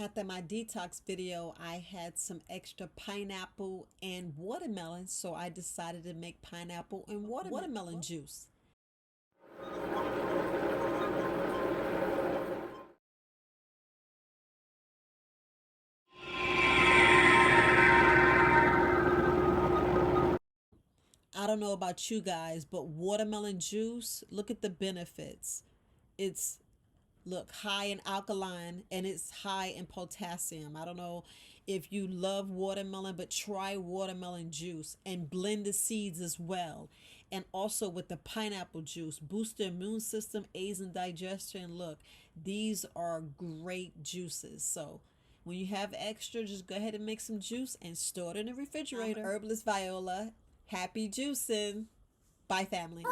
After my detox video, I had some extra pineapple and watermelon, so I decided to make pineapple and watermelon juice. I don't know about you guys, but watermelon juice, look at the benefits. It's look high in alkaline and it's high in potassium. I don't know if you love watermelon, but try watermelon juice and blend the seeds as well. And also with the pineapple juice, boost the immune system, aids in digestion. Look, these are great juices. So when you have extra, just go ahead and make some juice and store it in the refrigerator. I'm Herbalist Viola. Happy juicing. Bye, family.